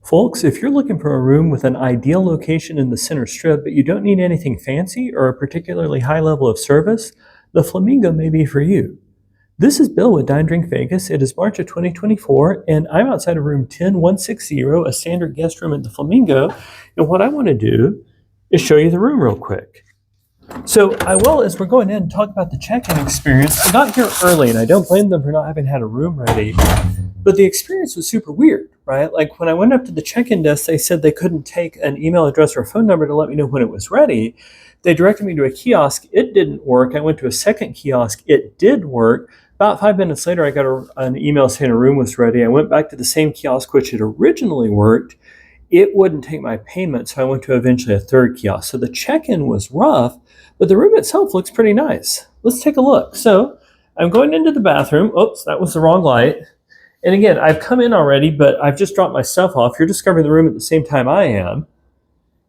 Folks, if you're looking for a room with an ideal location in the center strip, but you don't need anything fancy or a particularly high level of service, the Flamingo may be for you. This is Bill with Dine Drink Vegas. It is March of 2024, and I'm outside of room 10160, a standard guest room at the Flamingo. And what I want to do is show you the room real quick. So I will, as we're going in and talk about the check-in experience, I got here early, and I don't blame them for not having had a room ready, but the experience was super weird, right? Like when I went up to the check-in desk, they said they couldn't take an email address or a phone number to let me know when it was ready. They directed me to a kiosk. It didn't work. I went to a second kiosk. It did work. About 5 minutes later, I got an email saying a room was ready. I went back to the same kiosk, which had originally worked. It wouldn't take my payment, so I went to eventually a third kiosk. So the check-in was rough, but the room itself looks pretty nice. Let's take a look. So I'm going into the bathroom. Oops, that was the wrong light. And again, I've come in already, but I've just dropped my stuff off. You're discovering the room at the same time I am.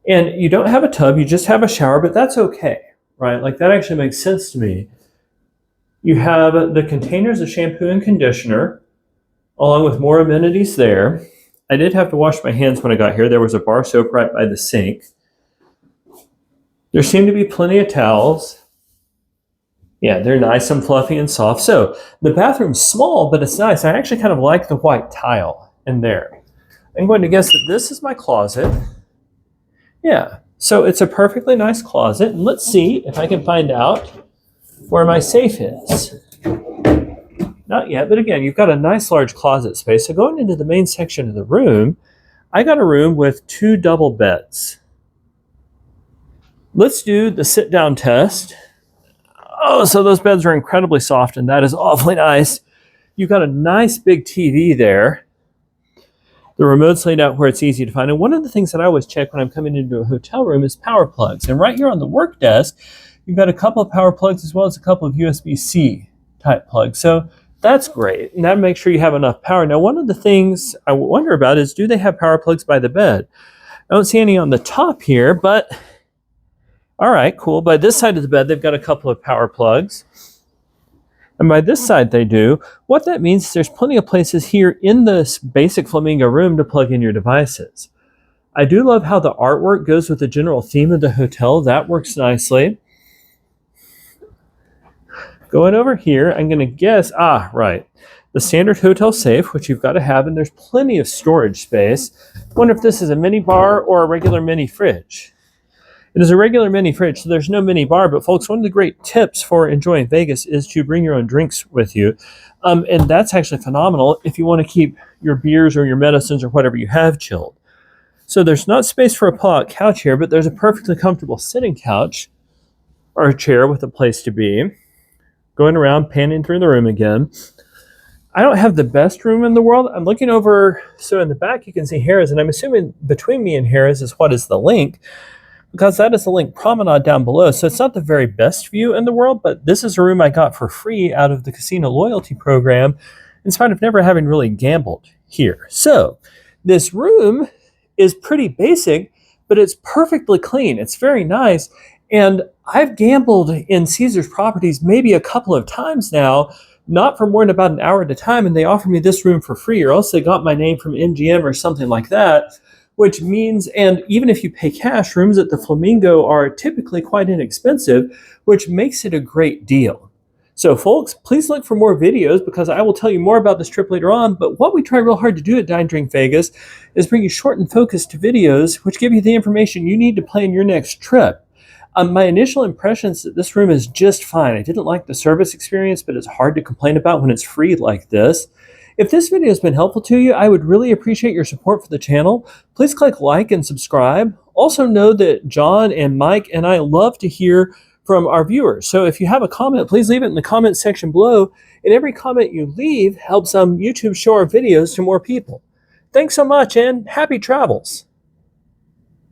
And you don't have a tub, you just have a shower, but that's okay, right? Like that actually makes sense to me. You have the containers of shampoo and conditioner, along with more amenities there. I did have to wash my hands when I got here. There was a bar soap right by the sink. There seem to be plenty of towels. Yeah, they're nice and fluffy and soft. So the bathroom's small, but it's nice. I actually kind of like the white tile in there. I'm going to guess that this is my closet. Yeah, so it's a perfectly nice closet. And let's see if I can find out where my safe is. Not yet, but again, you've got a nice large closet space. So going into the main section of the room, I got a room with 2 double beds. Let's do the sit-down test. Oh, so those beds are incredibly soft, and that is awfully nice. You've got a nice big TV there. The remote's laid out where it's easy to find. And one of the things that I always check when I'm coming into a hotel room is power plugs. And right here on the work desk, you've got a couple of power plugs as well as a couple of USB-C type plugs. So that's great. And that makes sure you have enough power. Now, one of the things I wonder about is, do they have power plugs by the bed? I don't see any on the top here, but all right, cool. By this side of the bed, they've got a couple of power plugs. And by this side, they do. What that means is there's plenty of places here in this basic Flamingo room to plug in your devices. I do love how the artwork goes with the general theme of the hotel. That works nicely. Going over here, I'm going to guess, right, the standard hotel safe, which you've got to have, and there's plenty of storage space. I wonder if this is a mini bar or a regular mini fridge. It is a regular mini fridge, so there's no mini bar, but folks, one of the great tips for enjoying Vegas is to bring your own drinks with you. And that's actually phenomenal if you want to keep your beers or your medicines or whatever you have chilled. So there's not space for a pull-out couch here, but there's a perfectly comfortable sitting couch or a chair with a place to be. Going around, panning through the room again. I don't have the best room in the world. I'm looking over, so in the back you can see Harrah's, and I'm assuming between me and Harrah's is what is the link, because that is the link promenade down below. So it's not the very best view in the world, but this is a room I got for free out of the casino loyalty program, in spite of never having really gambled here. So this room is pretty basic, but it's perfectly clean. It's very nice. And I've gambled in Caesars properties maybe a couple of times now, not for more than about an hour at a time, and they offer me this room for free, or else they got my name from MGM or something like that, which means, and even if you pay cash, rooms at the Flamingo are typically quite inexpensive, which makes it a great deal. So folks, please look for more videos, because I will tell you more about this trip later on, but what we try real hard to do at Dine Drink Vegas is bring you short and focused videos which give you the information you need to plan your next trip. My initial impression is that this room is just fine. I didn't like the service experience, but it's hard to complain about when it's free like this. If this video has been helpful to you, I would really appreciate your support for the channel. Please click like and subscribe. Also know that John and Mike and I love to hear from our viewers. So if you have a comment, please leave it in the comment section below. And every comment you leave helps YouTube show our videos to more people. Thanks so much, and happy travels.